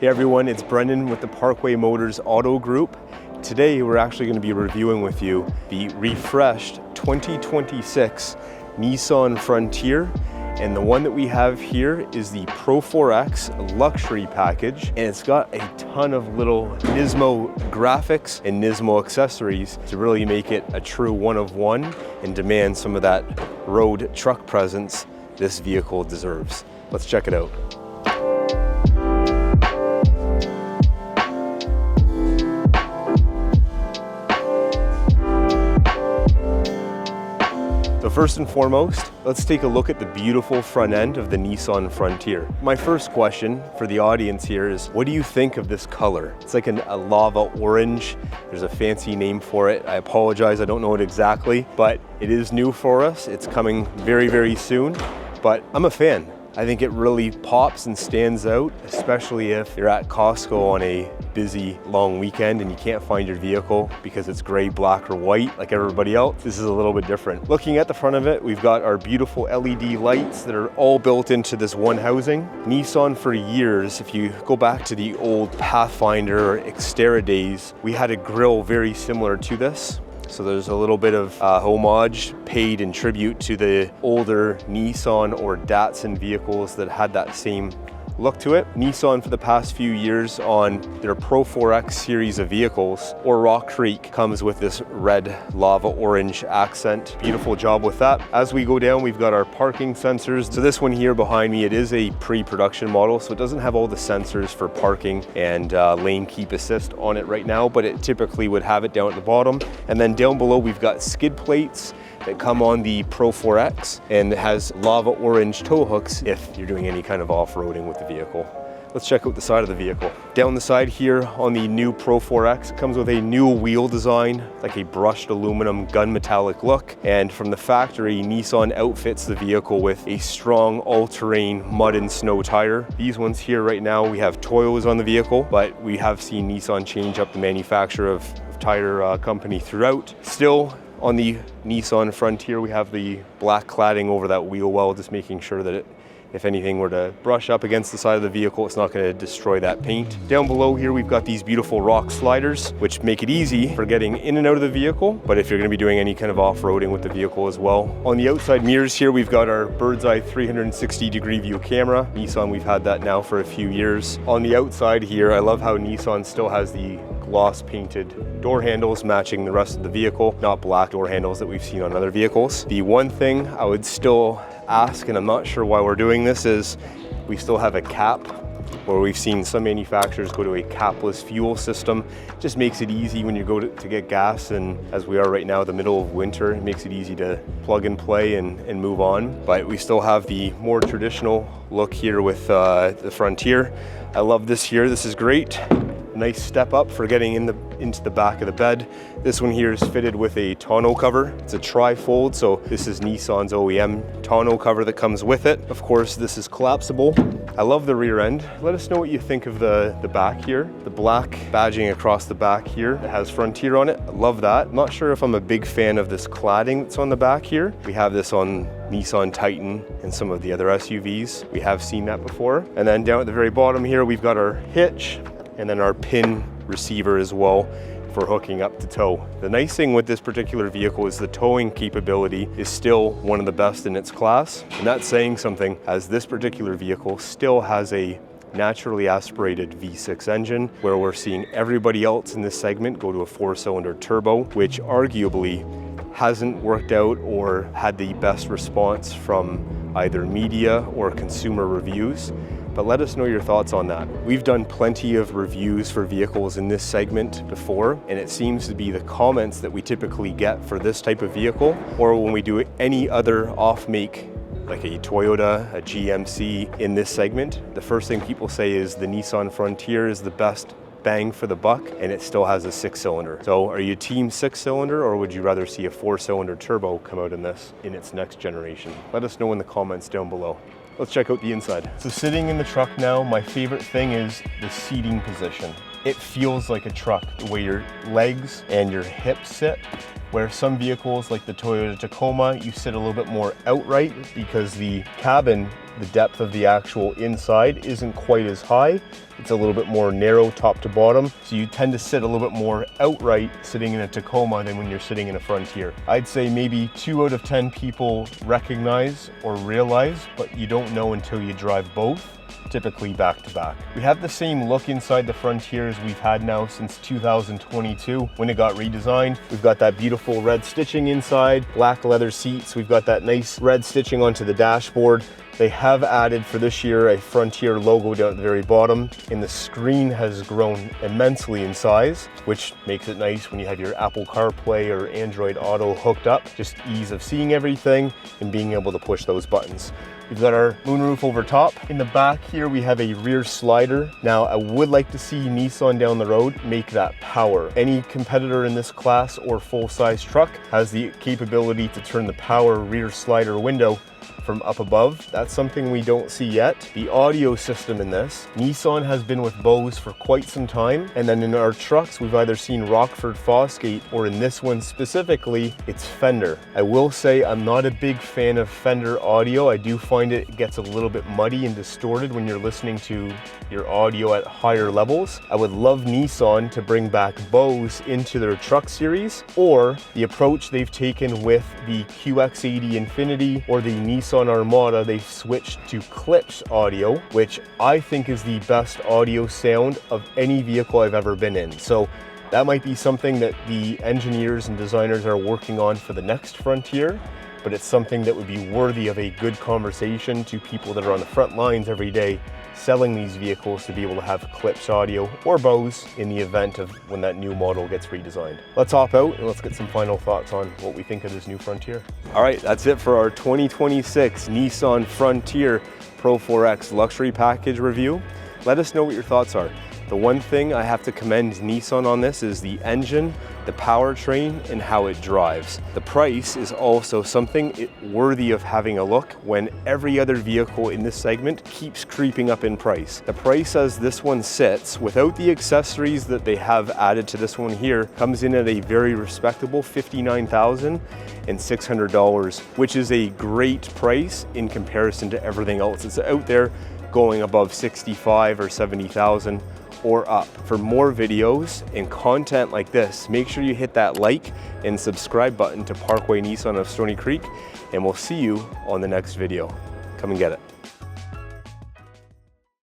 Hey everyone, it's Brendan with the Parkway Motors Auto Group. Today we're actually going to be reviewing with you the refreshed 2026 Nissan Frontier. And the one that we have here is the Pro 4X luxury package, and it's got a ton of little Nismo graphics and Nismo accessories to really make it a true one of one and demand some of that road truck presence this vehicle deserves. Let's check it out. So first and foremost, let's take a look at the beautiful front end of the Nissan Frontier. My first question for the audience here is, what do you think of this color? It's like a lava orange. There's a fancy name for it. I apologize, I don't know it exactly, but it is new for us. It's coming very, very soon, but I'm a fan. I think it really pops and stands out, especially if you're at Costco on a busy long weekend and you can't find your vehicle because it's gray, black, or white like everybody else. This is a little bit different. Looking at the front of it, we've got our beautiful LED lights that are all built into this one housing. Nissan for years, if you go back to the old Pathfinder or Xterra days, we had a grille very similar to this. So there's a little bit of homage paid in tribute to the older Nissan or Datsun vehicles that had that same look to it. Nissan for the past few years on their Pro 4X series of vehicles, or Rock Creek, comes with this red lava orange accent. Beautiful job with that. As we go down, we've got our parking sensors. So this one here behind me, it is a pre-production model, so it doesn't have all the sensors for parking and lane keep assist on it right now, but it typically would have it down at the bottom. And then down below, we've got skid plates that come on the Pro 4X, and it has lava orange tow hooks if you're doing any kind of off-roading with the vehicle. Let's check out the side of the vehicle. Down the side here on the new Pro 4X, it comes with a new wheel design, like a brushed aluminum gun-metallic look. And from the factory, Nissan outfits the vehicle with a strong all-terrain mud and snow tire. These ones here right now, we have Toyos on the vehicle, but we have seen Nissan change up the manufacturer of tire company throughout. Still, on the Nissan Frontier, we have the black cladding over that wheel well, just making sure that if anything were to brush up against the side of the vehicle, it's not going to destroy that paint. Down below here, we've got these beautiful rock sliders, which make it easy for getting in and out of the vehicle, but if you're going to be doing any kind of off-roading with the vehicle as well. On the outside mirrors here, we've got our bird's eye 360-degree view camera. Nissan, we've had that now for a few years. On the outside here, I love how Nissan still has the gloss painted door handles matching the rest of the vehicle, not black door handles that we've seen on other vehicles. The one thing I would still ask, and I'm not sure why we're doing this, is we still have a cap, where we've seen some manufacturers go to a capless fuel system. It just makes it easy when you go to get gas, and as we are right now, the middle of winter, it makes it easy to plug and play and move on. But we still have the more traditional look here with the Frontier. I love this here, this is great. Nice step up for getting into the back of the bed. This one here is fitted with a tonneau cover. It's a tri-fold, so this is Nissan's OEM tonneau cover that comes with it. Of course, this is collapsible. I love the rear end. Let us know what you think of the back here. The black badging across the back here. It has Frontier on it. I love that. I'm not sure if I'm a big fan of this cladding that's on the back here. We have this on Nissan Titan and some of the other SUVs. We have seen that before. And then down at the very bottom here, we've got our hitch, and then our pin receiver as well for hooking up to tow. The nice thing with this particular vehicle is the towing capability is still one of the best in its class, and that's saying something, as this particular vehicle still has a naturally aspirated V6 engine, where we're seeing everybody else in this segment go to a 4-cylinder turbo, which arguably hasn't worked out or had the best response from either media or consumer reviews. But let us know your thoughts on that. We've done plenty of reviews for vehicles in this segment before, and it seems to be the comments that we typically get for this type of vehicle, or when we do any other off-make, like a Toyota, a GMC in this segment, the first thing people say is the Nissan Frontier is the best bang for the buck, and it still has a 6-cylinder. So are you team 6-cylinder, or would you rather see a 4-cylinder turbo come out in this in its next generation? Let us know in the comments down below. Let's check out the inside. So sitting in the truck now, my favorite thing is the seating position. It feels like a truck, the way your legs and your hips sit, where some vehicles like the Toyota Tacoma, you sit a little bit more outright because the cabin, the depth of the actual inside isn't quite as high. It's a little bit more narrow top to bottom, so you tend to sit a little bit more outright sitting in a Tacoma than when you're sitting in a Frontier. I'd say maybe 2 out of 10 people recognize or realize, but you don't know until you drive both, typically back to back. We have the same look inside the Frontier as we've had now since 2022 when it got redesigned. We've got that beautiful red stitching inside, black leather seats. We've got that nice red stitching onto the dashboard. They have added for this year a Frontier logo down at the very bottom, and the screen has grown immensely in size, which makes it nice when you have your Apple CarPlay or Android Auto hooked up. Just ease of seeing everything and being able to push those buttons. We've got our moonroof over top. In the back here, we have a rear slider. Now, I would like to see Nissan down the road make that power. Any competitor in this class or full-size truck has the capability to turn the power rear slider window from up above. That's something we don't see yet. The audio system in this, Nissan has been with Bose for quite some time, and then in our trucks we've either seen Rockford Fosgate, or in this one specifically it's Fender. I will say I'm not a big fan of Fender audio. I do find it gets a little bit muddy and distorted when you're listening to your audio at higher levels. I would love Nissan to bring back Bose into their truck series, or the approach they've taken with the QX80 Infiniti or the Nissan Armada. They've switched to Klipsch audio, which I think is the best audio sound of any vehicle I've ever been in. So that might be something that the engineers and designers are working on for the next Frontier, but it's something that would be worthy of a good conversation to people that are on the front lines every day selling these vehicles, to be able to have Klipsch audio or Bose in the event of when that new model gets redesigned. Let's hop out and let's get some final thoughts on what we think of this new Frontier. All right, that's it for our 2026 Nissan Frontier Pro 4X luxury package review. Let us know what your thoughts are. The one thing I have to commend Nissan on this is the engine, the powertrain, and how it drives. The price is also something worthy of having a look when every other vehicle in this segment keeps creeping up in price. The price as this one sits, without the accessories that they have added to this one here, comes in at a very respectable $59,600, which is a great price in comparison to everything else that's out there going above 65 or 70,000 or up. For more videos and content like this, make sure you hit that like and subscribe button to Parkway Nissan of Stony Creek, and we'll see you on the next video. Come and get it.